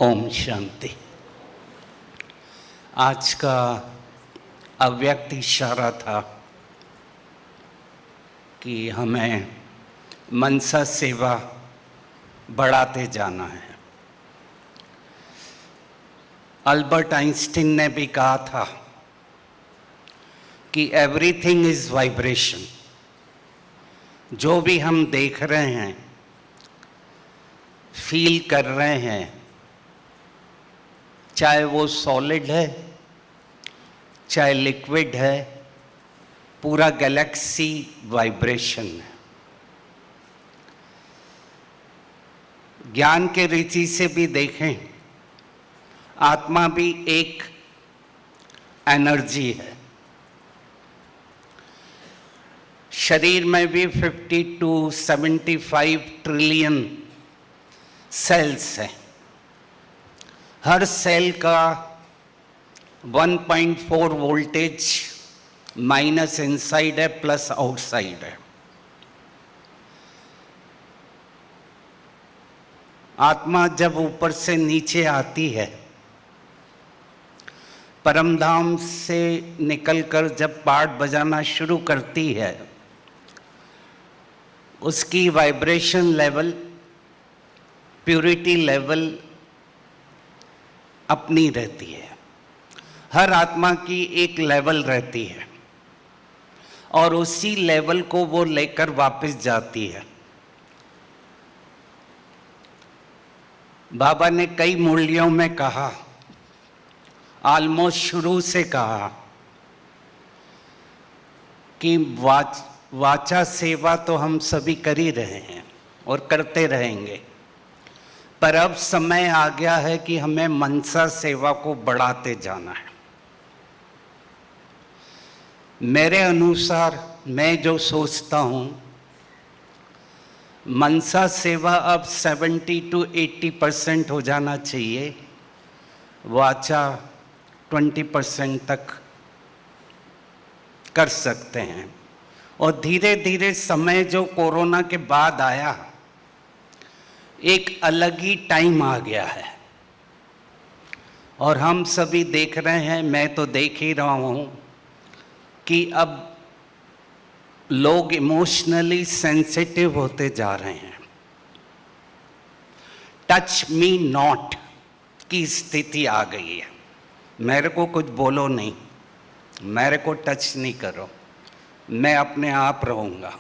ओम शांति। आज का अव्यक्त इशारा था कि हमें मनसा सेवा बढ़ाते जाना है। अल्बर्ट आइंस्टीन ने भी कहा था कि एवरीथिंग इज वाइब्रेशन। जो भी हम देख रहे हैं, फील कर रहे हैं, चाहे वो सॉलिड है चाहे लिक्विड है, पूरा गैलेक्सी वाइब्रेशन है। ज्ञान के रीति से भी देखें, आत्मा भी एक एनर्जी है। शरीर में भी 50 to 75 ट्रिलियन सेल्स हैं। हर सेल का 1.4 वोल्टेज माइनस इनसाइड है, प्लस आउटसाइड है। आत्मा जब ऊपर से नीचे आती है, परमधाम से निकलकर जब पार्ट बजाना शुरू करती है, उसकी वाइब्रेशन लेवल, प्यूरिटी लेवल अपनी रहती है। हर आत्मा की एक लेवल रहती है और उसी लेवल को वो लेकर वापस जाती है। बाबा ने कई मूल्यों में कहा, ऑलमोस्ट शुरू से कहा कि वाचा सेवा तो हम सभी कर ही रहे हैं और करते रहेंगे, पर अब समय आ गया है कि हमें मनसा सेवा को बढ़ाते जाना है। मेरे अनुसार मैं जो सोचता हूँ, मनसा सेवा अब 70 to 80% हो जाना चाहिए, वाचा 20% तक कर सकते हैं। और धीरे धीरे समय जो कोरोना के बाद आया, एक अलग ही टाइम आ गया है और हम सभी देख रहे हैं, मैं तो देख ही रहा हूँ कि अब लोग इमोशनली सेंसिटिव होते जा रहे हैं। टच मी नॉट की स्थिति आ गई है। मेरे को कुछ बोलो नहीं, मेरे को टच नहीं करो, मैं अपने आप रहूँगा।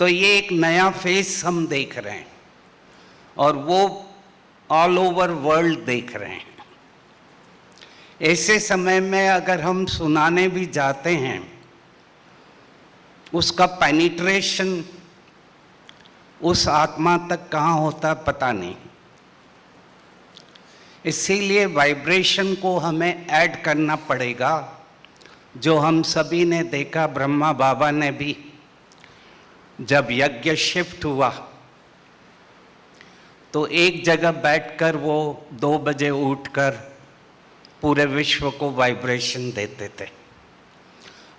तो ये एक नया फेस हम देख रहे हैं और वो ऑल ओवर वर्ल्ड देख रहे हैं। ऐसे समय में अगर हम सुनाने भी जाते हैं, उसका पेनिट्रेशन उस आत्मा तक कहाँ होता पता नहीं। इसीलिए वाइब्रेशन को हमें ऐड करना पड़ेगा। जो हम सभी ने देखा, ब्रह्मा बाबा ने भी जब यज्ञ शिफ्ट हुआ तो एक जगह बैठकर वो 2 बजे उठकर पूरे विश्व को वाइब्रेशन देते थे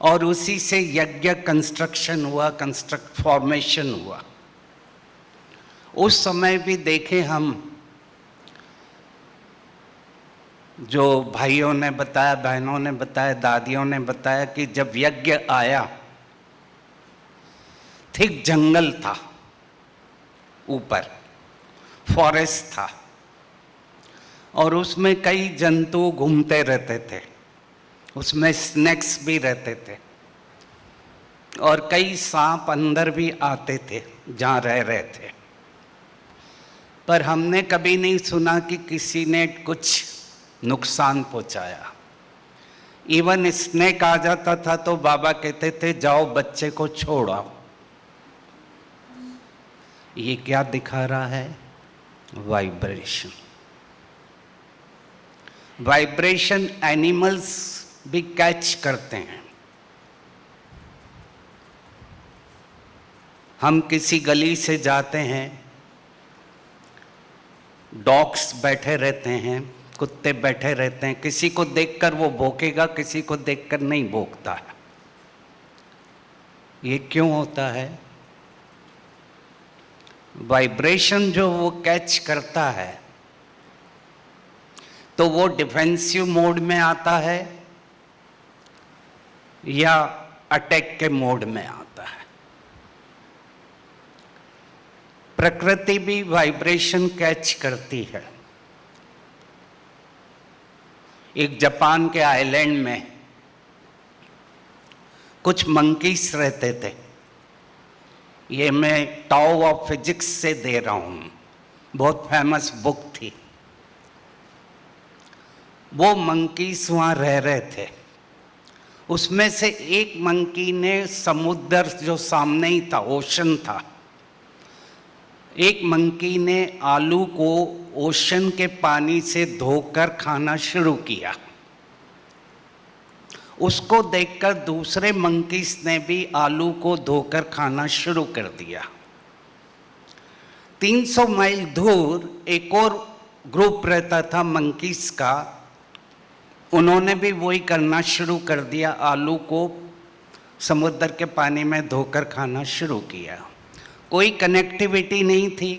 और उसी से यज्ञ कंस्ट्रक्शन हुआ, फॉर्मेशन हुआ। उस समय भी देखे हम, जो भाइयों ने बताया, बहनों ने बताया, दादियों ने बताया कि जब यज्ञ आया, थिक जंगल था, ऊपर फॉरेस्ट था और उसमें कई जंतु घूमते रहते थे, उसमें स्नेक्स भी रहते थे और कई सांप अंदर भी आते थे जहाँ रह रहे थे। पर हमने कभी नहीं सुना कि किसी ने कुछ नुकसान पहुंचाया। इवन स्नेक आ जाता था तो बाबा कहते थे, जाओ बच्चे को छोड़ आओ। ये क्या दिखा रहा है? वाइब्रेशन। वाइब्रेशन एनिमल्स भी कैच करते हैं। हम किसी गली से जाते हैं, डॉग्स बैठे रहते हैं, कुत्ते बैठे रहते हैं, किसी को देखकर वो भौंकेगा, किसी को देखकर नहीं भौंकता है। ये क्यों होता है? वाइब्रेशन जो वो कैच करता है, तो वो डिफेंसिव मोड में आता है या अटैक के मोड में आता है। प्रकृति भी वाइब्रेशन कैच करती है। एक जापान के आइलैंड में कुछ मंकीज रहते थे। ये मैं टाओ ऑफ फिजिक्स से दे रहा हूं, बहुत फेमस बुक थी। वो मंकीज वहां रह रहे थे। उसमें से एक मंकी ने समुद्र जो सामने ही था, ओशन था, एक मंकी ने आलू को ओशन के पानी से धोकर खाना शुरू किया। उसको देखकर दूसरे मंकीज ने भी आलू को धोकर खाना शुरू कर दिया। 300 माइल दूर एक और ग्रुप रहता था मंकीज का, उन्होंने भी वही करना शुरू कर दिया, आलू को समुद्र के पानी में धोकर खाना शुरू किया। कोई कनेक्टिविटी नहीं थी,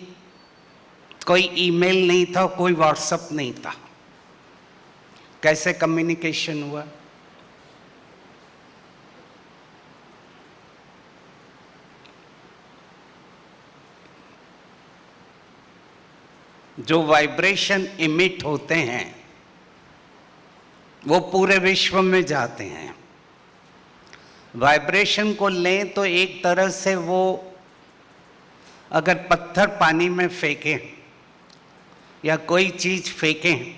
कोई ईमेल नहीं था, कोई व्हाट्सएप नहीं था। कैसे कम्युनिकेशन हुआ? जो वाइब्रेशन इमिट होते हैं वो पूरे विश्व में जाते हैं। वाइब्रेशन को लें तो एक तरह से वो अगर पत्थर पानी में फेंकें या कोई चीज फेंकें,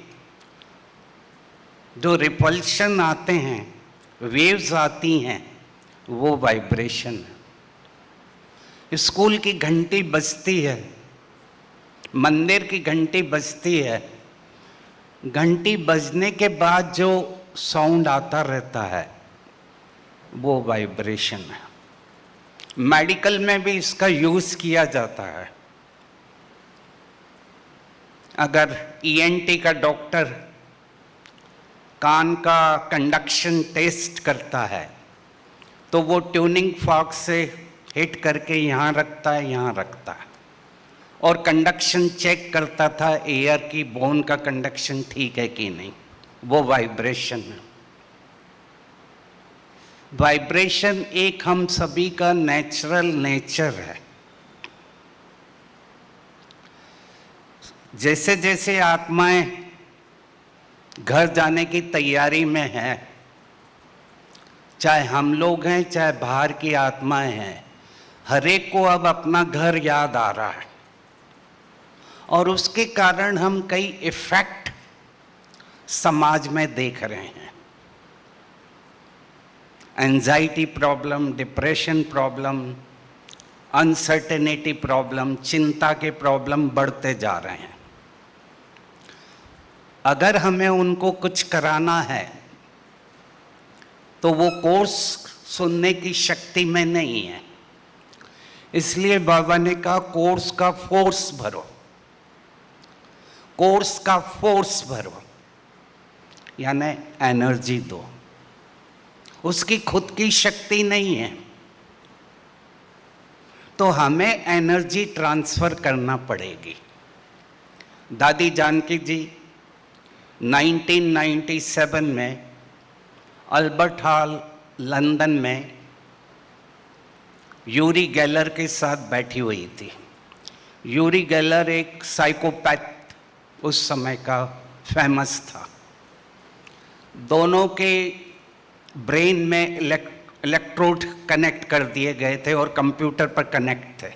जो रिपल्शन आते हैं, वेव्स आती हैं, वो वाइब्रेशन है। स्कूल की घंटी बजती है, मंदिर की घंटी बजती है, घंटी बजने के बाद जो साउंड आता रहता है वो वाइब्रेशन है। मेडिकल में भी इसका यूज किया जाता है। अगर ईएनटी का डॉक्टर कान का कंडक्शन टेस्ट करता है तो वो ट्यूनिंग फॉर्क से हिट करके यहाँ रखता है, यहाँ रखता है, और कंडक्शन चेक करता था एयर की, बोन का कंडक्शन ठीक है कि नहीं। वो वाइब्रेशन है। वाइब्रेशन एक हम सभी का नेचुरल नेचर है। जैसे जैसे आत्माएं घर जाने की तैयारी में है, चाहे हम लोग हैं चाहे बाहर की आत्माएं हैं, हर एक को अब अपना घर याद आ रहा है, और उसके कारण हम कई इफेक्ट समाज में देख रहे हैं। Anxiety problem, depression problem, uncertainty problem, चिंता के प्रॉब्लम बढ़ते जा रहे हैं। अगर हमें उनको कुछ कराना है तो वो कोर्स सुनने की शक्ति में नहीं है। इसलिए बाबा ने कहा कोर्स का फोर्स भरो, कोर्स का फोर्स भरो, यानी एनर्जी दो। उसकी खुद की शक्ति नहीं है, तो हमें एनर्जी ट्रांसफर करना पड़ेगी। दादी जानकी जी 1997 में अल्बर्ट हॉल लंदन में यूरी गेलर के साथ बैठी हुई थी। यूरी गेलर एक साइकोपैथ उस समय का फेमस था। दोनों के ब्रेन में इलेक्ट्रोड कनेक्ट कर दिए गए थे और कंप्यूटर पर कनेक्ट थे।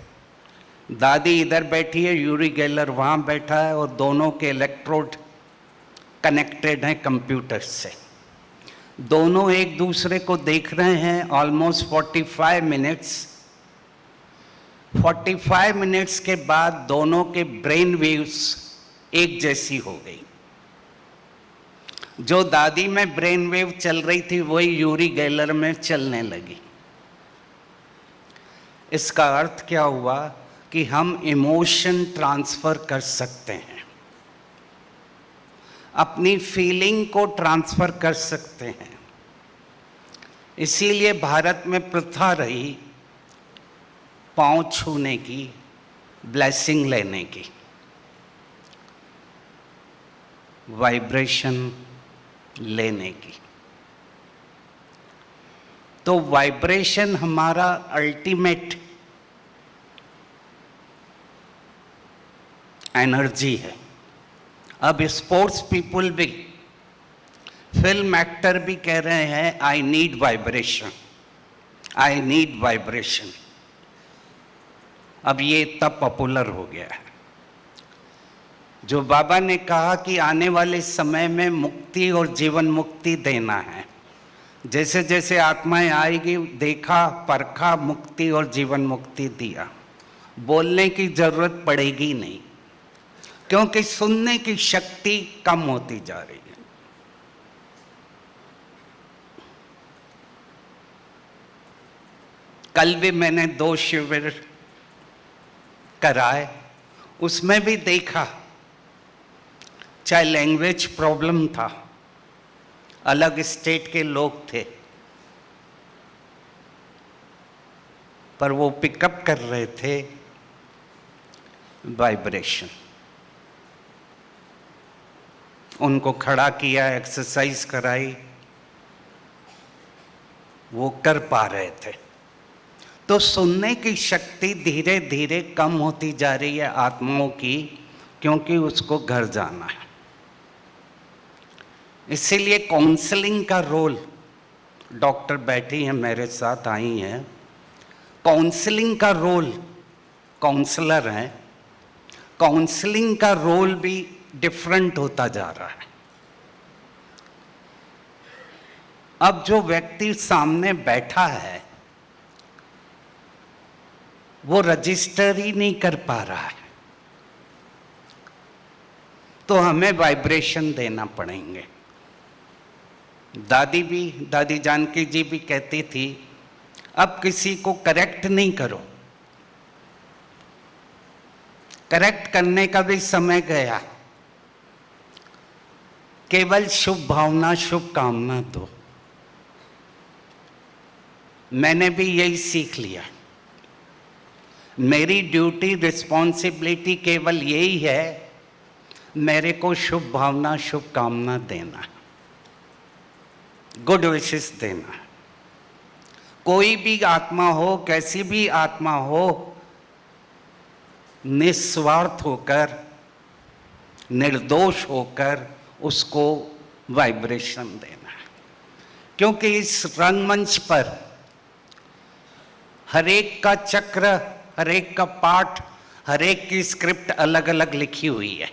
दादी इधर बैठी है, यूरी गेलर वहाँ बैठा है, और दोनों के इलेक्ट्रोड कनेक्टेड हैं कंप्यूटर से। दोनों एक दूसरे को देख रहे हैं ऑलमोस्ट 45 मिनट्स। 45 मिनट्स के बाद दोनों के ब्रेन वेव्स एक जैसी हो गई। जो दादी में ब्रेन वेव चल रही थी वही यूरी गेलर में चलने लगी। इसका अर्थ क्या हुआ कि हम इमोशन ट्रांसफर कर सकते हैं, अपनी फीलिंग को ट्रांसफर कर सकते हैं। इसीलिए भारत में प्रथा रही पांव छूने की, ब्लेसिंग लेने की। वाइब्रेशन लेने की। तो वाइब्रेशन हमारा अल्टीमेट एनर्जी है। अब स्पोर्ट्स पीपल भी, फिल्म एक्टर भी कह रहे हैं I need vibration, I need vibration. अब ये इतना पॉपुलर हो गया है। जो बाबा ने कहा कि आने वाले समय में मुक्ति और जीवन मुक्ति देना है, जैसे जैसे आत्माएं आएगी, देखा परखा, मुक्ति और जीवन मुक्ति दिया, बोलने की जरूरत पड़ेगी नहीं, क्योंकि सुनने की शक्ति कम होती जा रही है। कल भी मैंने 2 शिविर कराए, उसमें भी देखा, चाहे लैंग्वेज प्रॉब्लम था, अलग स्टेट के लोग थे, पर वो पिकअप कर रहे थे वाइब्रेशन। उनको खड़ा किया, एक्सरसाइज कराई, वो कर पा रहे थे। तो सुनने की शक्ति धीरे धीरे कम होती जा रही है आत्माओं की, क्योंकि उसको घर जाना है। इसीलिए काउंसलिंग का रोल, डॉक्टर बैठी हैं मेरे साथ, आई हैं, काउंसलिंग का रोल, काउंसलर हैं, काउंसलिंग का रोल भी डिफरेंट होता जा रहा है। अब जो व्यक्ति सामने बैठा है वो रजिस्टर ही नहीं कर पा रहा है, तो हमें वाइब्रेशन देना पड़ेंगे। दादी जानकी जी भी कहती थी, अब किसी को करेक्ट नहीं करो, करेक्ट करने का भी समय गया, केवल शुभ भावना शुभकामना दो। मैंने भी यही सीख लिया। मेरी ड्यूटी रिस्पॉन्सिबिलिटी केवल यही है, मेरे को शुभ भावना शुभकामना देना, गुड विशेस देना। कोई भी आत्मा हो, कैसी भी आत्मा हो, निस्वार्थ होकर, निर्दोष होकर उसको वाइब्रेशन देना है। क्योंकि इस रंगमंच पर हरेक का चक्र, हरेक का पाठ, हरेक की स्क्रिप्ट अलग अलग लिखी हुई है,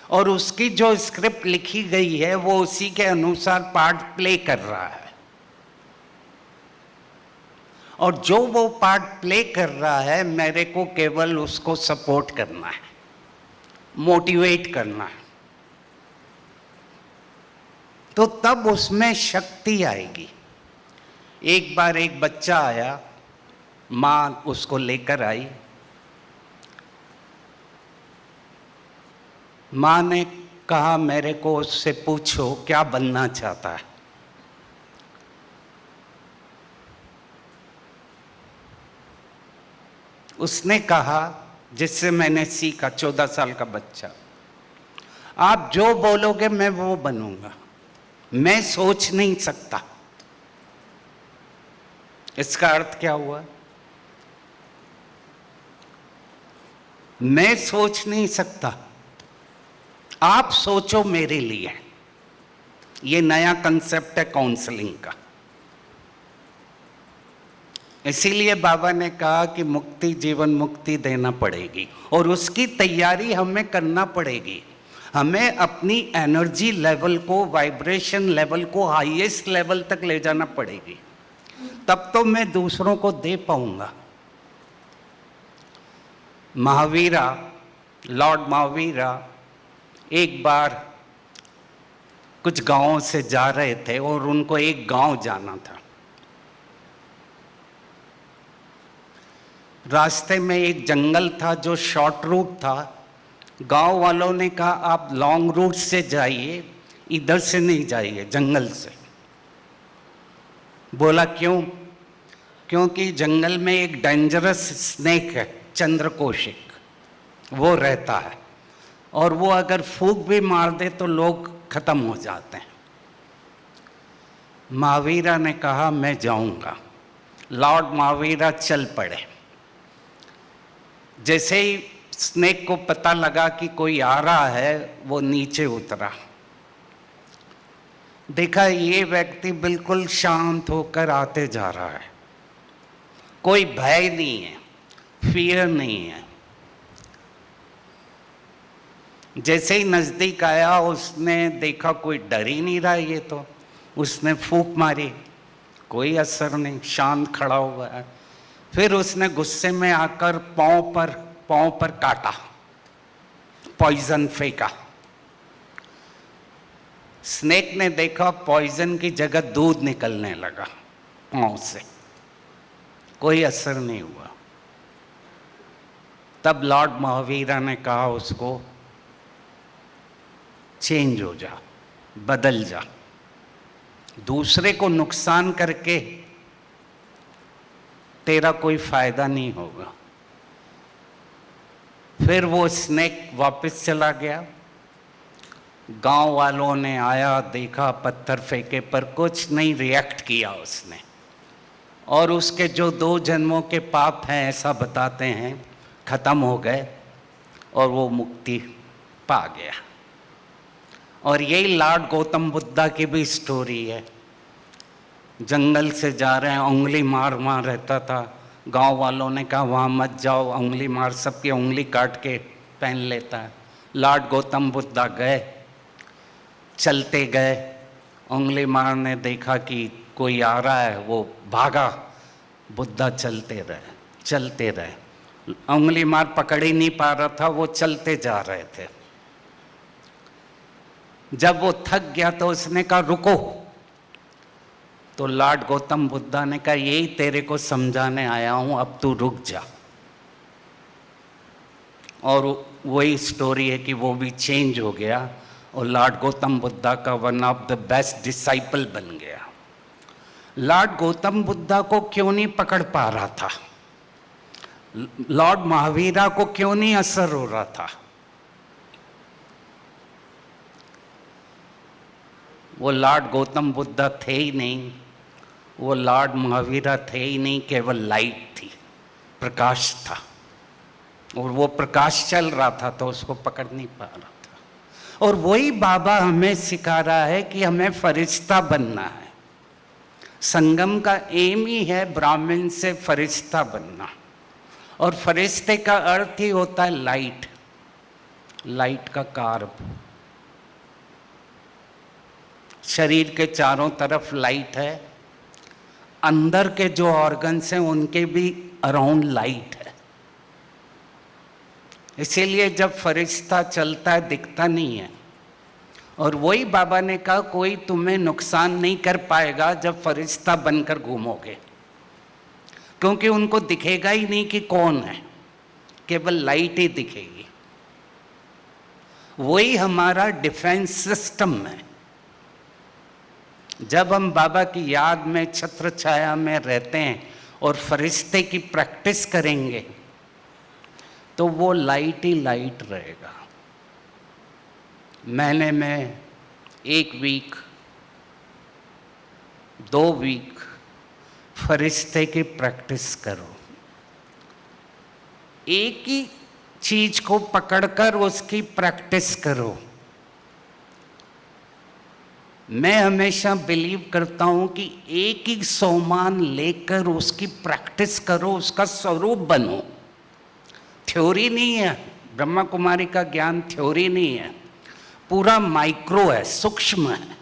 और उसकी जो स्क्रिप्ट लिखी गई है वो उसी के अनुसार पार्ट प्ले कर रहा है। और जो वो पार्ट प्ले कर रहा है, मेरे को केवल उसको सपोर्ट करना है, मोटिवेट करना है। तो तब उसमें शक्ति आएगी। एक बार एक बच्चा आया, माँ उसको लेकर आई, माँ ने कहा मेरे को उससे पूछो क्या बनना चाहता है। उसने कहा, जिससे मैंने सीखा, 14 साल का बच्चा, आप जो बोलोगे मैं वो बनूंगा, मैं सोच नहीं सकता। इसका अर्थ क्या हुआ? मैं सोच नहीं सकता, आप सोचो मेरे लिए। ये नया कंसेप्ट है काउंसलिंग का। इसीलिए बाबा ने कहा कि मुक्ति जीवन मुक्ति देना पड़ेगी, और उसकी तैयारी हमें करना पड़ेगी। हमें अपनी एनर्जी लेवल को, वाइब्रेशन लेवल को हाईएस्ट लेवल तक ले जाना पड़ेगी, तब तो मैं दूसरों को दे पाऊंगा। महावीरा, लॉर्ड महावीरा एक बार कुछ गांवों से जा रहे थे और उनको एक गांव जाना था। रास्ते में एक जंगल था जो शॉर्ट रूट था। गांव वालों ने कहा आप लॉन्ग रूट से जाइए, इधर से नहीं जाइए, जंगल से। बोला क्यों? क्योंकि जंगल में एक डेंजरस स्नेक है, चंद्रकोशिक, वो रहता है। और वो अगर फूंक भी मार दे तो लोग खत्म हो जाते हैं। महावीरा ने कहा मैं जाऊंगा। लॉर्ड महावीरा चल पड़े। जैसे ही स्नेक को पता लगा कि कोई आ रहा है, वो नीचे उतरा। देखा ये व्यक्ति बिल्कुल शांत होकर आते जा रहा है, कोई भय नहीं है, फियर नहीं है। जैसे ही नजदीक आया उसने देखा कोई डर ही नहीं रहा ये तो, उसने फूंक मारी, कोई असर नहीं, शांत खड़ा हुआ है। फिर उसने गुस्से में आकर पांव पर काटा, पॉइजन फेंका। स्नेक ने देखा पॉइजन की जगह दूध निकलने लगा पांव से, कोई असर नहीं हुआ। तब लॉर्ड महावीरा ने कहा उसको चेंज हो जा, बदल जा, दूसरे को नुकसान करके तेरा कोई फायदा नहीं होगा। फिर वो स्नेक वापस चला गया। गांव वालों ने आया, देखा, पत्थर फेंके, पर कुछ नहीं रिएक्ट किया उसने। और उसके जो 2 जन्मों के पाप हैं ऐसा बताते हैं खत्म हो गए और वो मुक्ति पा गया। और यही लॉर्ड गौतम बुद्धा की भी स्टोरी है। जंगल से जा रहे हैं, उंगली मार रहता था। गांव वालों ने कहा वहाँ मत जाओ, उंगली मार, सबकी उंगली काट के पहन लेता है। लॉर्ड गौतम बुद्धा गए, चलते गए, उंगली मार ने देखा कि कोई आ रहा है, वो भागा। बुद्धा चलते रहे। उंगली मार पकड़ ही नहीं पा रहा था, वो चलते जा रहे थे। जब वो थक गया तो उसने कहा रुको। तो लॉर्ड गौतम बुद्धा ने कहा यही तेरे को समझाने आया हूं, अब तू रुक जा। और वही स्टोरी है कि वो भी चेंज हो गया और लॉर्ड गौतम बुद्धा का one of the best disciple बन गया। लॉर्ड गौतम बुद्धा को क्यों नहीं पकड़ पा रहा था? लॉर्ड महावीरा को क्यों नहीं असर हो रहा था? वो लॉर्ड गौतम बुद्धा थे ही नहीं, वो लॉर्ड महावीरा थे ही नहीं, केवल लाइट थी, प्रकाश था। और वो प्रकाश चल रहा था तो उसको पकड़ नहीं पा रहा था। और वही बाबा हमें सिखा रहा है कि हमें फरिश्ता बनना है। संगम का एम ही है ब्राह्मण से फरिश्ता बनना। और फरिश्ते का अर्थ ही होता है लाइट, लाइट का कार्ब। शरीर के चारों तरफ लाइट है, अंदर के जो ऑर्गन्स हैं उनके भी अराउंड लाइट है। इसीलिए जब फरिश्ता चलता है दिखता नहीं है। और वही बाबा ने कहा कोई तुम्हें नुकसान नहीं कर पाएगा जब फरिश्ता बनकर घूमोगे, क्योंकि उनको दिखेगा ही नहीं कि कौन है, केवल लाइट ही दिखेगी। वही हमारा डिफेंस सिस्टम है। जब हम बाबा की याद में छत्र छाया में रहते हैं और फरिश्ते की प्रैक्टिस करेंगे तो वो लाइट ही लाइट रहेगा। महीने में 1 वीक 2 वीक फरिश्ते की प्रैक्टिस करो। एक ही चीज को पकड़कर उसकी प्रैक्टिस करो। मैं हमेशा बिलीव करता हूं कि एक ही सोमान लेकर उसकी प्रैक्टिस करो, उसका स्वरूप बनो। थ्योरी नहीं है, ब्रह्मा कुमारी का ज्ञान थ्योरी नहीं है, पूरा माइक्रो है, सूक्ष्म है।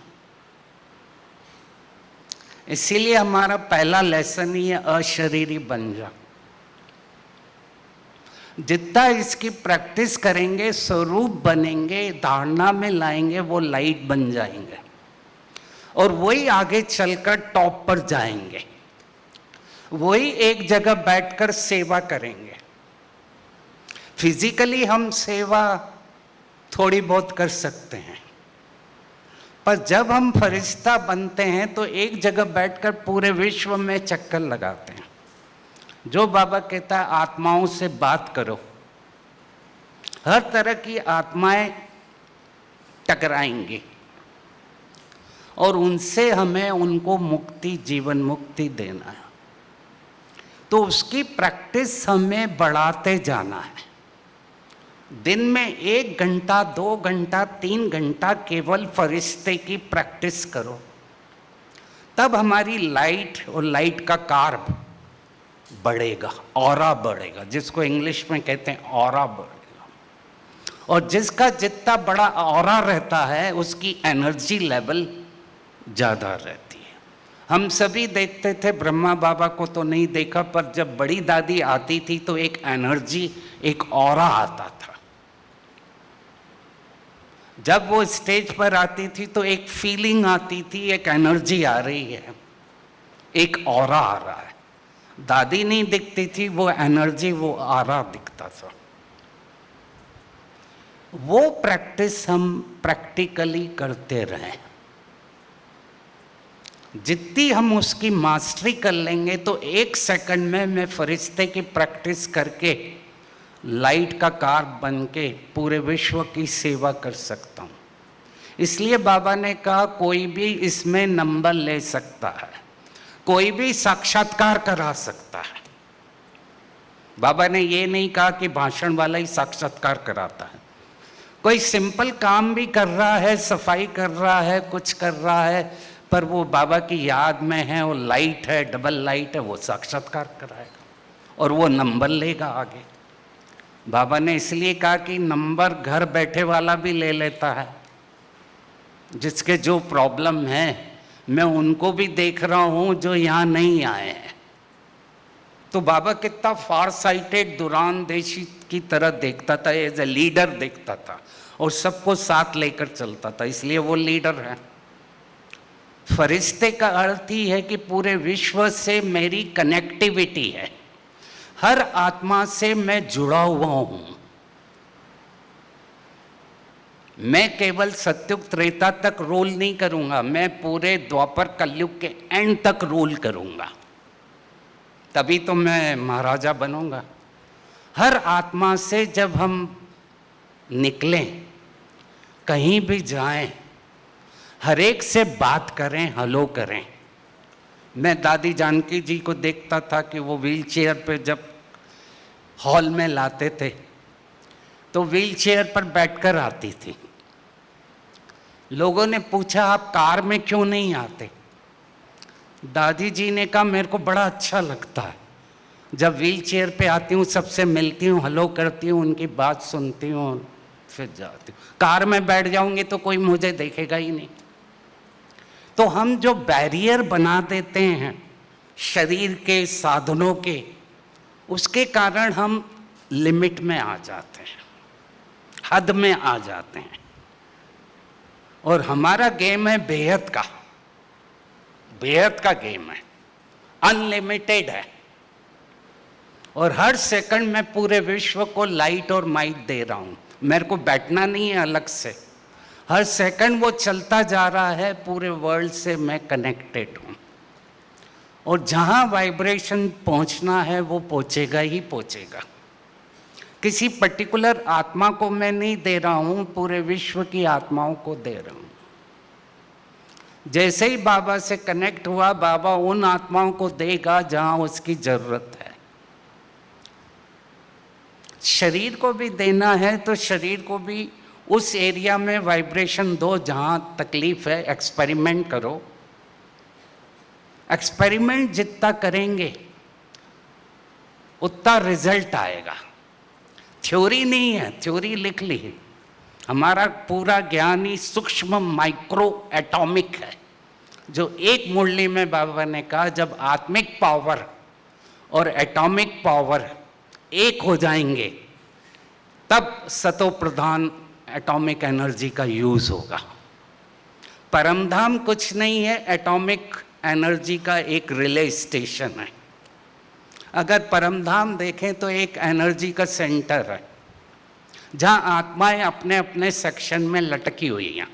इसीलिए हमारा पहला लेसन ही है अशरीरी बन जा। जितना इसकी प्रैक्टिस करेंगे, स्वरूप बनेंगे, धारणा में लाएंगे, वो लाइट बन जाएंगे और वही आगे चलकर टॉप पर जाएंगे। वही एक जगह बैठकर सेवा करेंगे। फिजिकली हम सेवा थोड़ी बहुत कर सकते हैं, पर जब हम फरिश्ता बनते हैं तो एक जगह बैठकर पूरे विश्व में चक्कर लगाते हैं। जो बाबा कहता है आत्माओं से बात करो, हर तरह की आत्माएं टकराएंगी और उनसे हमें उनको मुक्ति, जीवन मुक्ति देना है। तो उसकी प्रैक्टिस हमें बढ़ाते जाना है। दिन में 1 घंटा, 2 घंटा, 3 घंटा केवल फरिश्ते की प्रैक्टिस करो, तब हमारी लाइट और लाइट का कार्ब बढ़ेगा, ऑरा बढ़ेगा, जिसको इंग्लिश में कहते हैं ऑरा बढ़ेगा। और जिसका जितना बड़ा ऑरा रहता है उसकी एनर्जी लेवल ज़्यादा रहती है। हम सभी देखते थे, ब्रह्मा बाबा को तो नहीं देखा, पर जब बड़ी दादी आती थी तो एक एनर्जी, एक ऑरा आता था। जब वो स्टेज पर आती थी तो एक फीलिंग आती थी, एक एनर्जी आ रही है, एक ऑरा आ रहा है। दादी नहीं दिखती थी, वो एनर्जी, वो ऑरा दिखता था। वो प्रैक्टिस हम प्रैक्टिकली करते रहें। जितनी हम उसकी मास्टरी कर लेंगे तो 1 सेकंड में मैं फरिश्ते की प्रैक्टिस करके लाइट का कार्ब बन के पूरे विश्व की सेवा कर सकता हूँ। इसलिए बाबा ने कहा कोई भी इसमें नंबर ले सकता है, कोई भी साक्षात्कार करा सकता है। बाबा ने ये नहीं कहा कि भाषण वाला ही साक्षात्कार कराता है। कोई सिंपल काम भी कर रहा है, सफाई कर रहा है, कुछ कर रहा है, पर वो बाबा की याद में है, वो लाइट है, डबल लाइट है, वो साक्षात्कार कराएगा और वो नंबर लेगा आगे। बाबा ने इसलिए कहा कि नंबर घर बैठे वाला भी ले लेता है। जिसके जो प्रॉब्लम है मैं उनको भी देख रहा हूँ जो यहाँ नहीं आए हैं। तो बाबा कितना फार साइटेड दूरंदेशी की तरह देखता था, एज ए लीडर देखता था और सबको साथ लेकर चलता था, इसलिए वो लीडर है। फरिश्ते का अर्थ ही है कि पूरे विश्व से मेरी कनेक्टिविटी है, हर आत्मा से मैं जुड़ा हुआ हूं। मैं केवल सत्युग त्रेता तक रूल नहीं करूंगा, मैं पूरे द्वापर कलयुग के एंड तक रूल करूंगा, तभी तो मैं महाराजा बनूंगा। हर आत्मा से जब हम निकलें, कहीं भी जाएं, हर एक से बात करें, हलो करें। मैं दादी जानकी जी को देखता था कि वो व्हील चेयर पे जब हॉल में लाते थे तो व्हील चेयर पर बैठकर आती थी। लोगों ने पूछा आप कार में क्यों नहीं आते? दादी जी ने कहा मेरे को बड़ा अच्छा लगता है, जब व्हील चेयर पे आती हूँ सबसे मिलती हूँ, हलो करती हूँ, उनकी बात सुनती हूँ और फिर जाती हूँ। कार में बैठ जाऊंगी तो कोई मुझे देखेगा ही नहीं। तो हम जो बैरियर बना देते हैं शरीर के, साधनों के, उसके कारण हम लिमिट में आ जाते हैं, हद में आ जाते हैं। और हमारा गेम है बेहद का, बेहद का गेम है, अनलिमिटेड है। और हर सेकंड में पूरे विश्व को लाइट और माइट दे रहा हूं, मेरे को बैठना नहीं है अलग से। हर सेकंड वो चलता जा रहा है, पूरे वर्ल्ड से मैं कनेक्टेड हूं। और जहां वाइब्रेशन पहुंचना है वो पहुंचेगा ही पहुंचेगा। किसी पर्टिकुलर आत्मा को मैं नहीं दे रहा हूं, पूरे विश्व की आत्माओं को दे रहा हूं। जैसे ही बाबा से कनेक्ट हुआ, बाबा उन आत्माओं को देगा जहां उसकी जरूरत है। शरीर को भी देना है तो शरीर को भी उस एरिया में वाइब्रेशन दो जहां तकलीफ है। एक्सपेरिमेंट करो, एक्सपेरिमेंट जितना करेंगे उतना रिजल्ट आएगा। थ्योरी नहीं है, थ्योरी लिख ली। हमारा पूरा ज्ञान ही सूक्ष्म माइक्रो एटॉमिक है। जो एक मुरली में बाबा ने कहा जब आत्मिक पावर और एटॉमिक पावर एक हो जाएंगे तब सतो प्रधान एटॉमिक एनर्जी का यूज होगा। परमधाम कुछ नहीं है, एटॉमिक एनर्जी का एक रिले स्टेशन है। अगर परमधाम देखें तो एक एनर्जी का सेंटर है जहां आत्माएं अपने अपने सेक्शन में लटकी हुई हैं,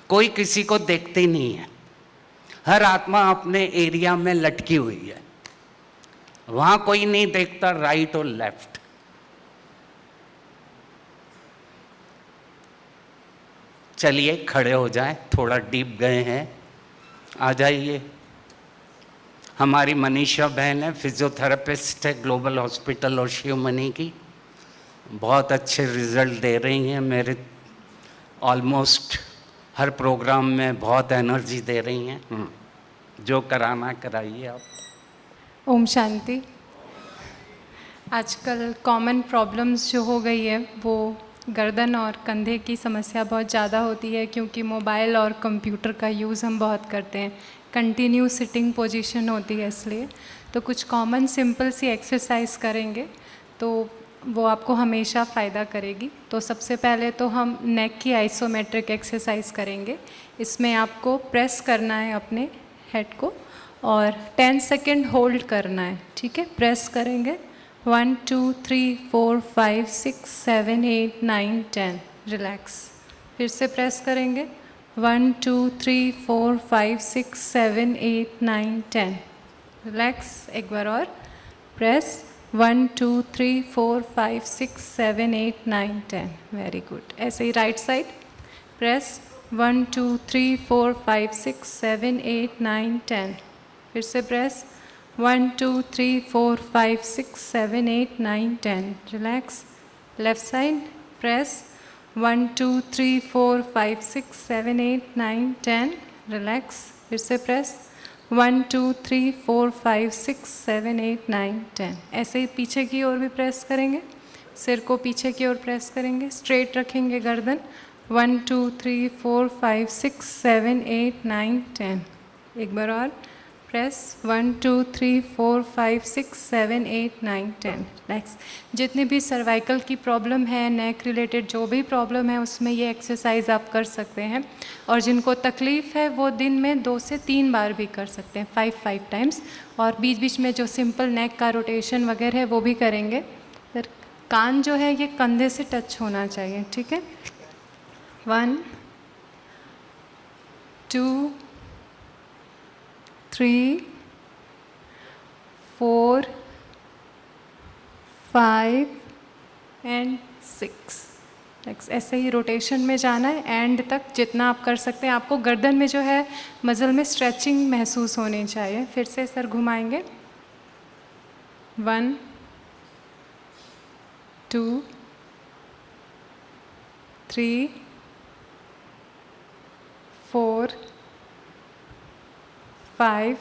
कोई किसी को देखती नहीं है। हर आत्मा अपने एरिया में लटकी हुई है, वहां कोई नहीं देखता राइट और लेफ्ट। चलिए खड़े हो जाएं, थोड़ा डीप गए हैं, आ जाइए। हमारी मनीषा बहन है, फिजियोथेरेपिस्ट है ग्लोबल हॉस्पिटल और शिवमणि की, बहुत अच्छे रिजल्ट दे रही हैं। मेरे ऑलमोस्ट हर प्रोग्राम में बहुत एनर्जी दे रही हैं। जो कराना कराइए आप। ओम शांति। आजकल कॉमन प्रॉब्लम्स जो हो गई है वो गर्दन और कंधे की समस्या बहुत ज़्यादा होती है, क्योंकि मोबाइल और कंप्यूटर का यूज़ हम बहुत करते हैं, कंटिन्यू सिटिंग पोजीशन होती है, इसलिए तो कुछ कॉमन सिंपल सी एक्सरसाइज करेंगे तो वो आपको हमेशा फ़ायदा करेगी। तो सबसे पहले तो हम नेक की आइसोमेट्रिक एक्सरसाइज करेंगे। इसमें आपको प्रेस करना है अपने हेड को और 10 सेकेंड होल्ड करना है, ठीक है। प्रेस करेंगे 1 2 3 4 5 6 7 8 9 10, रिलैक्स। फिर से प्रेस करेंगे 1 2 3 4 5 6 7 8 9 10, रिलैक्स। एक बार और प्रेस 1 2 3 4 5 6 7 8 9 10, वेरी गुड। ऐसे ही राइट साइड प्रेस 1 2 3 4 5 6 7 8 9 10, फिर से press 1 2 3 4 5 6 7 8 9 10, relax. Left side press 1 2 3 4 5 6 7 8 9 10, relax. फिर से प्रेस 1 2 3 4 5 6 7 8 9 10। ऐसे ही पीछे की ओर भी प्रेस करेंगे, सिर को पीछे की ओर प्रेस करेंगे, स्ट्रेट रखेंगे गर्दन। 1 2 3 4 5 6 7 8 9 10। एक बार और प्रेस 1 2 3 4 5 6 7 8 9 10, नेक्स्ट। जितनी भी सर्वाइकल की प्रॉब्लम है, नेक रिलेटेड जो भी प्रॉब्लम है, उसमें ये एक्सरसाइज आप कर सकते हैं। और जिनको तकलीफ़ है वो दिन में 2 से 3 बार भी कर सकते हैं, 5 टाइम्स। और बीच बीच में जो सिंपल नेक का रोटेशन वगैरह है वो भी करेंगे। फिर कान जो है ये कंधे से टच होना चाहिए, ठीक है। 1 2 3 4 5 एंड 6, ऐसे ही रोटेशन में जाना है एंड तक जितना आप कर सकते हैं। आपको गर्दन में जो है मसल में स्ट्रेचिंग महसूस होनी चाहिए। फिर से सर घुमाएंगे 1 2 3 4 5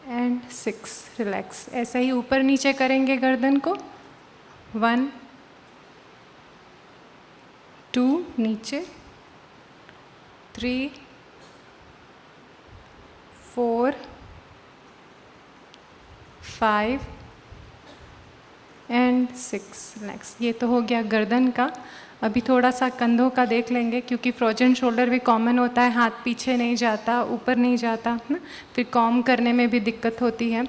एंड 6, रिलैक्स। ऐसे ही ऊपर नीचे करेंगे गर्दन को। 1 2 नीचे, 3 4 5 एंड 6, रिलैक्स। ये तो हो गया गर्दन का। अभी थोड़ा सा कंधों का देख लेंगे, क्योंकि फ्रोजन शोल्डर भी कॉमन होता है, हाथ पीछे नहीं जाता, ऊपर नहीं जाता ना, फिर कॉम करने में भी दिक्कत होती है।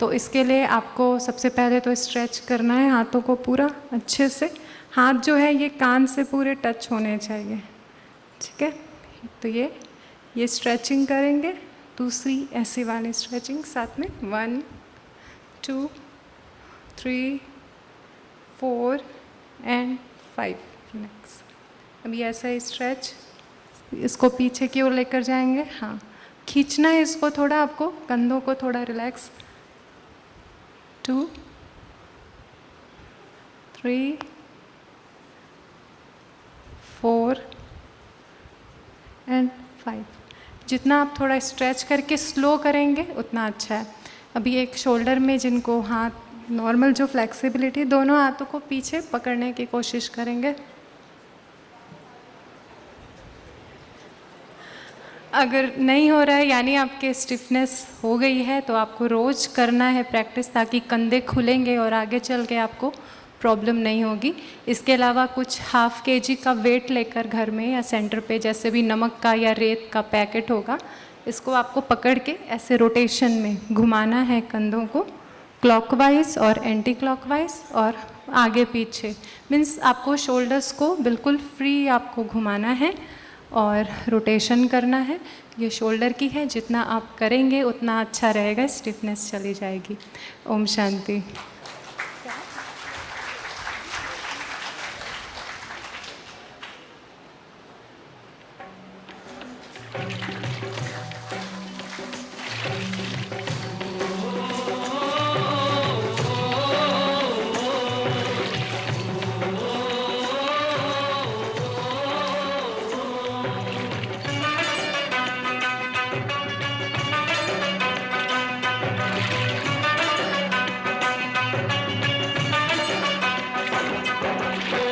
तो इसके लिए आपको सबसे पहले तो स्ट्रेच करना है हाथों को पूरा अच्छे से। हाथ जो है ये कान से पूरे टच होने चाहिए, ठीक है। तो ये स्ट्रेचिंग करेंगे। दूसरी ऐसी वाली स्ट्रेचिंग साथ में 1 2 3 4 एंड 5, नेक्स्ट। अभी ऐसा ही स्ट्रेच, इसको पीछे की ओर लेकर जाएंगे। हाँ, खींचना है इसको थोड़ा, आपको कंधों को थोड़ा रिलैक्स। 2 3 4 एंड 5। जितना आप थोड़ा स्ट्रेच करके स्लो करेंगे उतना अच्छा है। अभी एक शोल्डर में जिनको हाथ नॉर्मल जो फ्लेक्सिबिलिटी, दोनों हाथों को पीछे पकड़ने की कोशिश करेंगे। अगर नहीं हो रहा है यानी आपके स्टिफनेस हो गई है, तो आपको रोज़ करना है प्रैक्टिस, ताकि कंधे खुलेंगे और आगे चल के आपको प्रॉब्लम नहीं होगी। इसके अलावा कुछ ½ kg का वेट लेकर घर में या सेंटर पे, जैसे भी नमक का या रेत का पैकेट होगा, इसको आपको पकड़ के ऐसे रोटेशन में घुमाना है कंधों को, क्लॉकवाइज और एंटी क्लॉकवाइज और आगे पीछे। मीन्स आपको शोल्डर्स को बिल्कुल फ्री आपको घुमाना है और रोटेशन करना है। ये शोल्डर की है, जितना आप करेंगे उतना अच्छा रहेगा, स्टिफनेस चली जाएगी। ओम शांति।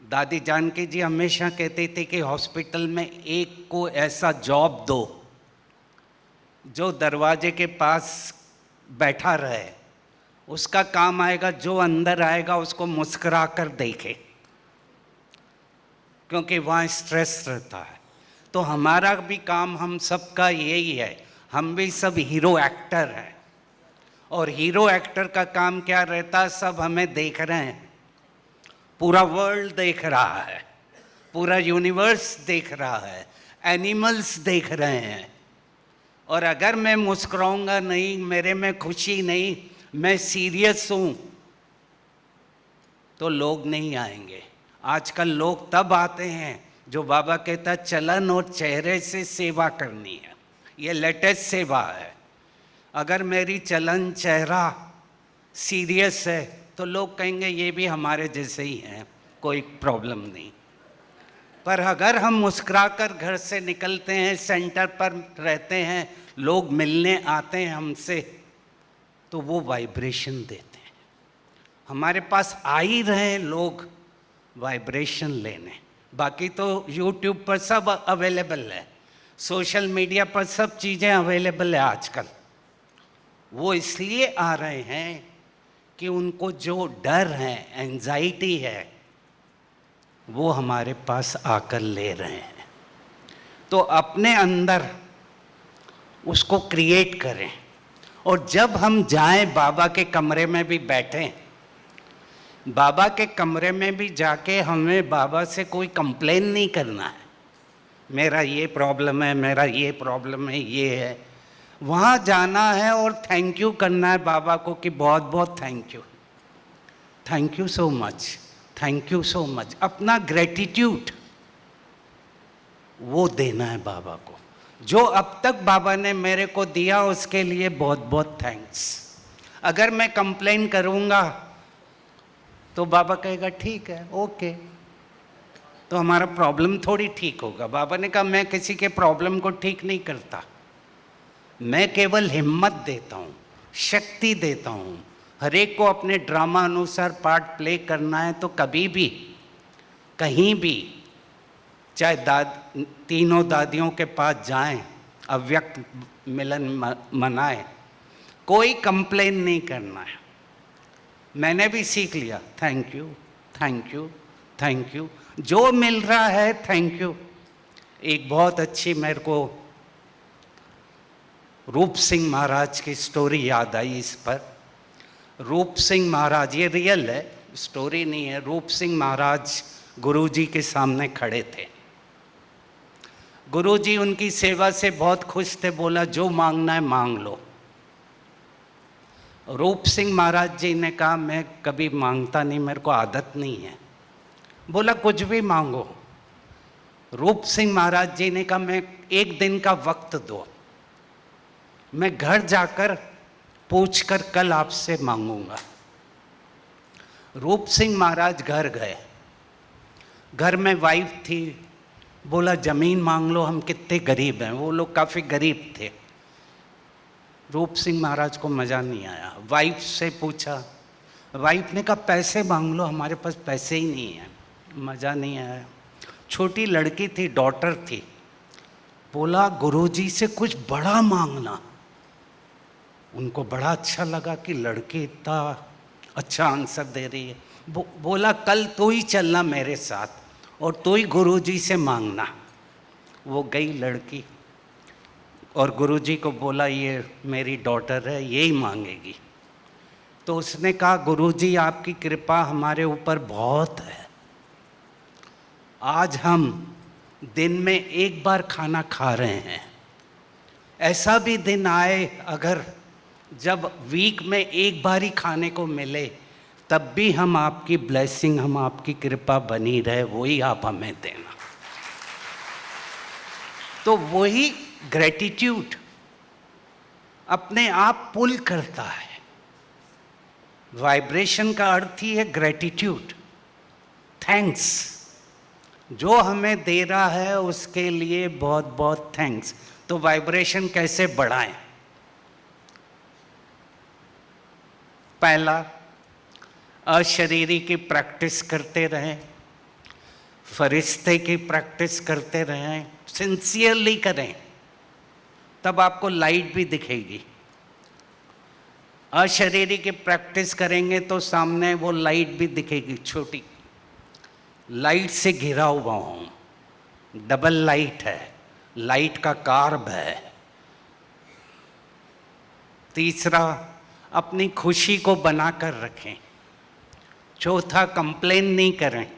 दादी जानकी जी हमेशा कहती थी कि हॉस्पिटल में एक को ऐसा जॉब दो जो दरवाजे के पास बैठा रहे, उसका काम आएगा, जो अंदर आएगा उसको मुस्कुरा कर देखे, क्योंकि वहाँ स्ट्रेस रहता है। तो हमारा भी काम, हम सबका यही है, हम भी सब हीरो एक्टर हैं। और हीरो एक्टर का काम क्या रहता है? सब हमें देख रहे हैं, पूरा वर्ल्ड देख रहा है, पूरा यूनिवर्स देख रहा है, एनिमल्स देख रहे हैं। और अगर मैं मुस्कुराऊंगा नहीं, मेरे में खुशी नहीं, मैं सीरियस हूँ, तो लोग नहीं आएंगे। आजकल लोग तब आते हैं जो बाबा कहता चलन और चेहरे से सेवा करनी है। ये लेटेस्ट सेवा है। अगर मेरी चलन चेहरा सीरियस है तो लोग कहेंगे ये भी हमारे जैसे ही हैं, कोई प्रॉब्लम नहीं। पर अगर हम मुस्कुरा कर घर से निकलते हैं, सेंटर पर रहते हैं, लोग मिलने आते हैं हमसे, तो वो वाइब्रेशन देते हैं। हमारे पास आ ही रहे लोग वाइब्रेशन लेने। बाकी तो यूट्यूब पर सब अवेलेबल है, सोशल मीडिया पर सब चीज़ें अवेलेबल है आजकल। वो इसलिए आ रहे हैं कि उनको जो डर है, एंजाइटी है, वो हमारे पास आकर ले रहे हैं। तो अपने अंदर उसको क्रिएट करें। और जब हम जाएं, बाबा के कमरे में भी बैठें, बाबा के कमरे में भी जाके हमें बाबा से कोई कंप्लेन नहीं करना है, मेरा ये प्रॉब्लम है, मेरा ये प्रॉब्लम है, ये है। वहाँ जाना है और थैंक यू करना है बाबा को कि बहुत बहुत thank you, thank you so much, thank you so much. अपना ग्रेटिट्यूड वो देना है बाबा को। जो अब तक बाबा ने मेरे को दिया उसके लिए बहुत बहुत थैंक्स। अगर मैं कंप्लेन करूँगा तो बाबा कहेगा ठीक है, ओके, तो हमारा प्रॉब्लम थोड़ी ठीक होगा। बाबा ने कहा मैं किसी के प्रॉब्लम को ठीक नहीं करता, मैं केवल हिम्मत देता हूँ, शक्ति देता हूँ। हर एक को अपने ड्रामा अनुसार पार्ट प्ले करना है तो कभी भी, कहीं भी, चाहे तीनों दादियों के पास जाएं, अव्यक्त मिलन मनाएं, कोई कंप्लेन नहीं करना है। मैंने भी सीख लिया, thank you, thank you, thank you, जो मिल रहा है थैंक यू। एक बहुत अच्छी मेरे को रूप सिंह महाराज की स्टोरी याद आई इस पर। रूप सिंह महाराज, ये रियल है, स्टोरी नहीं है। रूप सिंह महाराज गुरुजी के सामने खड़े थे। गुरुजी उनकी सेवा से बहुत खुश थे, बोला जो मांगना है मांग लो। रूप सिंह महाराज जी ने कहा मैं कभी मांगता नहीं, मेरे को आदत नहीं है। बोला कुछ भी मांगो। रूप सिंह महाराज जी ने कहा मैं एक दिन का वक्त दो, मैं घर जाकर पूछकर कल आपसे मांगूंगा। रूप सिंह महाराज घर गए, घर में वाइफ थी। बोला जमीन मांग लो, हम कितने गरीब हैं। वो लोग काफ़ी गरीब थे। रूप सिंह महाराज को मज़ा नहीं आया। वाइफ से पूछा, वाइफ ने कहा पैसे मांग लो, हमारे पास पैसे ही नहीं हैं। मज़ा नहीं आया। छोटी लड़की थी, डॉटर थी। बोला गुरुजी से कुछ बड़ा मांगना। उनको बड़ा अच्छा लगा कि लड़की इतना अच्छा आंसर दे रही है। बोला कल तू ही चलना मेरे साथ और तू ही गुरुजी से मांगना। वो गई लड़की और गुरुजी को बोला ये मेरी डॉटर है, यही मांगेगी। तो उसने कहा गुरुजी आपकी कृपा हमारे ऊपर बहुत है। आज हम दिन में एक बार खाना खा रहे हैं। ऐसा भी दिन आए अगर जब वीक में एक बार ही खाने को मिले, तब भी हम आपकी ब्लेसिंग, हम आपकी कृपा बनी रहे, वही आप हमें देना। तो वही ग्रेटिट्यूड अपने आप पुल करता है। वाइब्रेशन का अर्थ ही है ग्रेटिट्यूड, थैंक्स। जो हमें दे रहा है उसके लिए बहुत बहुत थैंक्स। तो वाइब्रेशन कैसे बढ़ाएं? पहला, अशरीरी की प्रैक्टिस करते रहें। फरिश्ते की प्रैक्टिस करते रहें, सिंसियरली करें, तब आपको लाइट भी दिखेगी। अशरीरी की प्रैक्टिस करेंगे तो सामने वो लाइट भी दिखेगी, छोटी लाइट से घिरा हुआ हूँ, डबल लाइट है, लाइट का कार्ब है। तीसरा, अपनी खुशी को बनाकर रखें। चौथा, कंप्लेन नहीं करें,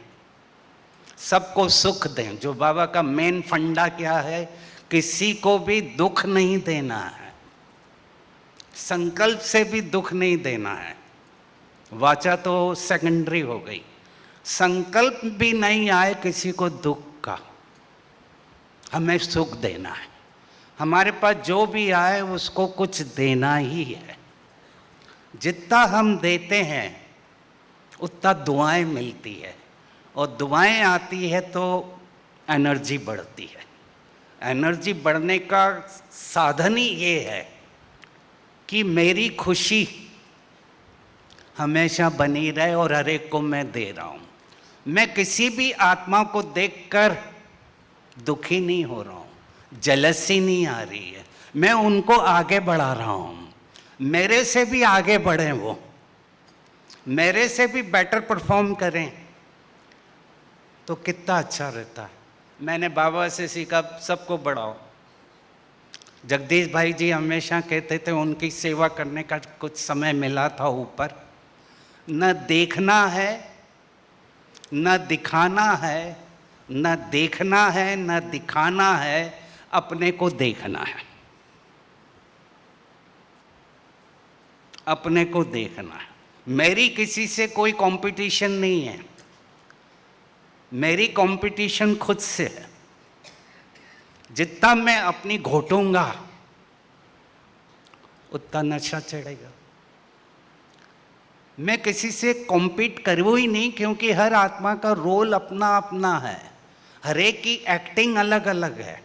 सबको सुख दें। जो बाबा का मेन फंडा क्या है, किसी को भी दुख नहीं देना है, संकल्प से भी दुख नहीं देना है। वाचा तो सेकेंडरी हो गई, संकल्प भी नहीं आए किसी को दुख का, हमें सुख देना है। हमारे पास जो भी आए उसको कुछ देना ही है। जितना हम देते हैं उतना दुआएं मिलती है, और दुआएं आती है तो एनर्जी बढ़ती है। एनर्जी बढ़ने का साधन ही ये है कि मेरी खुशी हमेशा बनी रहे और हर एक को मैं दे रहा हूँ। मैं किसी भी आत्मा को देखकर दुखी नहीं हो रहा हूँ, जेलसी नहीं आ रही है, मैं उनको आगे बढ़ा रहा हूँ। मेरे से भी आगे बढ़ें, वो मेरे से भी बेटर परफॉर्म करें तो कितना अच्छा रहता है। मैंने बाबा से सीखा, सबको बढ़ाओ। जगदीश भाई जी हमेशा कहते थे, उनकी सेवा करने का कुछ समय मिला था ऊपर, न देखना है न दिखाना है, न देखना है न दिखाना है, अपने को देखना है, अपने को देखना है। मेरी किसी से कोई कंपटीशन नहीं है, मेरी कंपटीशन खुद से है। जितना मैं अपनी घोटूंगा उतना नशा चढ़ेगा। मैं किसी से कॉम्पीट करूँ ही नहीं, क्योंकि हर आत्मा का रोल अपना अपना है, हर एक की एक्टिंग अलग अलग है।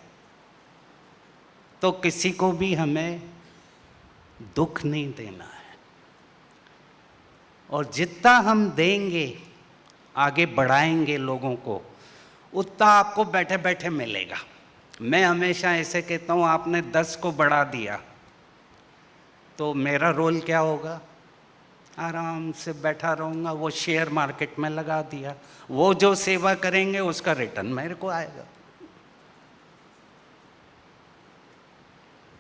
तो किसी को भी हमें दुख नहीं देना है, और जितना हम देंगे, आगे बढ़ाएंगे लोगों को, उतना आपको बैठे बैठे मिलेगा। मैं हमेशा ऐसे कहता हूँ, आपने 10 को बढ़ा दिया तो मेरा रोल क्या होगा? आराम से बैठा रहूँगा। वो शेयर मार्केट में लगा दिया, वो जो सेवा करेंगे उसका रिटर्न मेरे को आएगा।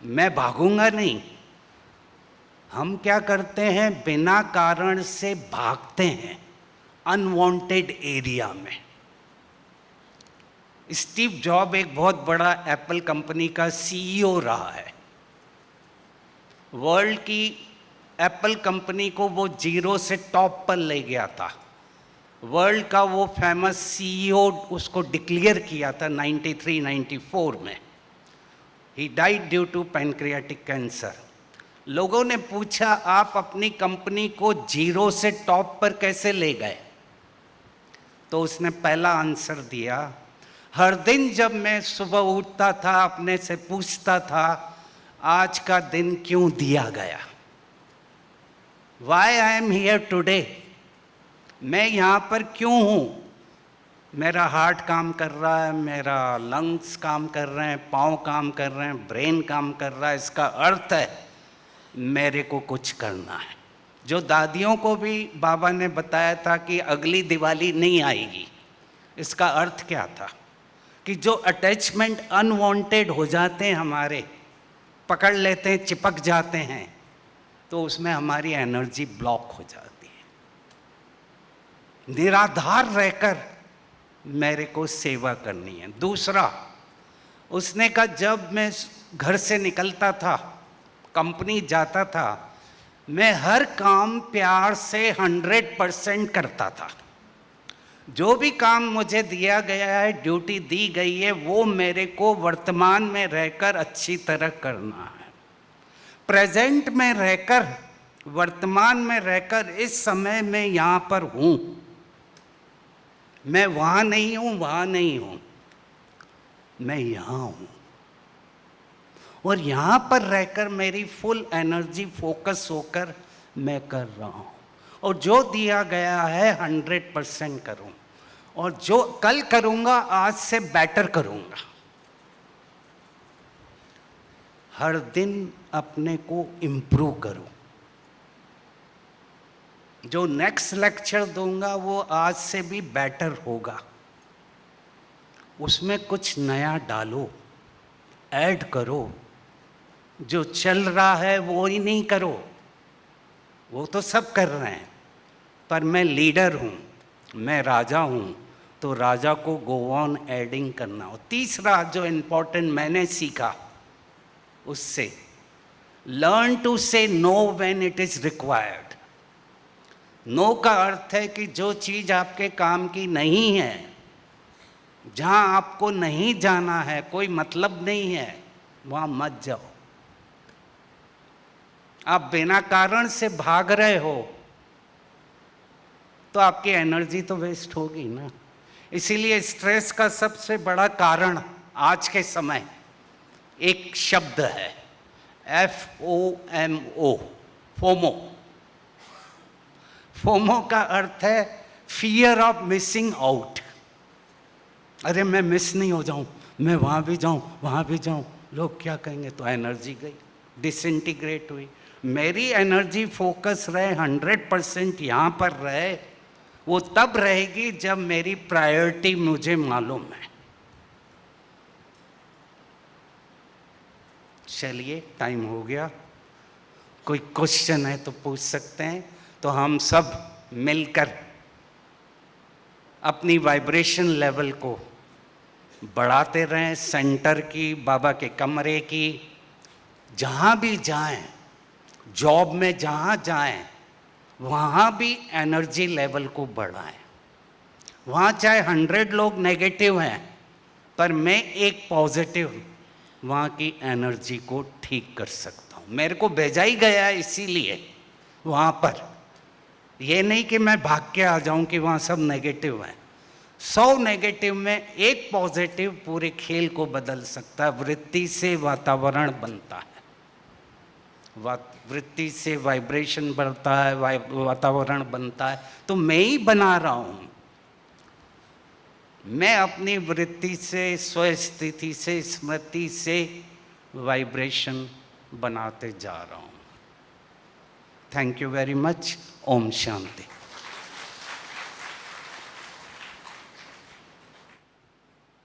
मैं भागूंगा नहीं। हम क्या करते हैं, बिना कारण से भागते हैं अनवांटेड एरिया में। स्टीव जॉब एक बहुत बड़ा एप्पल कंपनी का सीईओ रहा है। वर्ल्ड की एप्पल कंपनी को वो 0 से टॉप पर ले गया था। वर्ल्ड का वो फेमस सीईओ उसको डिक्लेयर किया था 93-94 में। He died due to pancreatic cancer. लोगों ने पूछा, आप अपनी कंपनी को 0 से टॉप पर कैसे ले गए? तो उसने पहला आंसर दिया, हर दिन जब मैं सुबह उठता था अपने से पूछता था, आज का दिन क्यों दिया गया? Why I am here today? मैं यहाँ पर क्यों हूँ? मेरा हार्ट काम कर रहा है, मेरा लंग्स काम कर रहे हैं, पाँव काम कर रहे हैं, ब्रेन काम कर रहा है। इसका अर्थ है मेरे को कुछ करना है। जो दादियों को भी बाबा ने बताया था कि अगली दिवाली नहीं आएगी, इसका अर्थ क्या था? कि जो अटैचमेंट अनवांटेड हो जाते हैं हमारे, पकड़ लेते हैं, चिपक जाते हैं, तो उसमें हमारी एनर्जी ब्लॉक हो जाती है। निराधार रहकर मेरे को सेवा करनी है। दूसरा, उसने कहा, जब मैं घर से निकलता था, कंपनी जाता था, मैं हर काम प्यार से 100% करता था। जो भी काम मुझे दिया गया है, ड्यूटी दी गई है, वो मेरे को वर्तमान में रहकर अच्छी तरह करना है। प्रेजेंट में रहकर, वर्तमान में रहकर, इस समय में यहाँ पर हूँ। मैं वहाँ नहीं हूँ, वहाँ नहीं हूँ, मैं यहाँ हूँ। और यहाँ पर रहकर मेरी फुल एनर्जी फोकस होकर मैं कर रहा हूँ, और जो दिया गया है 100% करूँ। और जो कल करूँगा आज से बेटर करूँगा। हर दिन अपने को इम्प्रूव करो। जो नेक्स्ट लेक्चर दूंगा वो आज से भी बेटर होगा। उसमें कुछ नया डालो, ऐड करो। जो चल रहा है वो ही नहीं करो, वो तो सब कर रहे हैं, पर मैं लीडर हूँ, मैं राजा हूँ, तो राजा को गो ऑन एडिंग करना हो। तीसरा जो इम्पोर्टेंट मैंने सीखा उससे, learn to say no when it is required. No का अर्थ है कि जो चीज़ आपके काम की नहीं है, जहाँ आपको नहीं जाना है, कोई मतलब नहीं है, वहाँ मत जाओ। आप बिना कारण से भाग रहे हो तो आपकी एनर्जी तो वेस्ट होगी ना। इसीलिए स्ट्रेस का सबसे बड़ा कारण आज के समय एक शब्द है, FOMO, फोमो। फोमो का अर्थ है फियर ऑफ मिसिंग आउट। अरे मैं मिस नहीं हो जाऊं, मैं वहाँ भी जाऊं, वहाँ भी जाऊं, लोग क्या कहेंगे, तो एनर्जी गई, डिसइंटीग्रेट हुई। मेरी एनर्जी फोकस रहे 100% यहाँ पर रहे, वो तब रहेगी जब मेरी प्रायोरिटी मुझे मालूम है। चलिए टाइम हो गया, कोई क्वेश्चन है तो पूछ सकते हैं, तो हम सब मिलकर अपनी वाइब्रेशन लेवल को बढ़ाते रहें। सेंटर की, बाबा के कमरे की, जहाँ भी जाएं, जॉब में जहाँ जाएं, वहाँ भी एनर्जी लेवल को बढ़ाएं। वहाँ चाहे 100 लोग नेगेटिव हैं, पर मैं एक पॉजिटिव वहाँ की एनर्जी को ठीक कर सकता हूँ। मेरे को भेजा ही गया है इसीलिए वहाँ पर, ये नहीं कि मैं भाग के आ जाऊँ कि वहाँ सब नेगेटिव हैं। 100 नेगेटिव में एक पॉजिटिव पूरे खेल को बदल सकता है। वृत्ति से वातावरण बनता है, वृत्ति से वाइब्रेशन बढ़ता है, वातावरण बनता है। तो मैं ही बना रहा हूँ, मैं अपनी वृत्ति से, स्वस्थिति से, स्मृति से वाइब्रेशन बनाते जा रहा हूँ। Thank you very much. Om Shanti.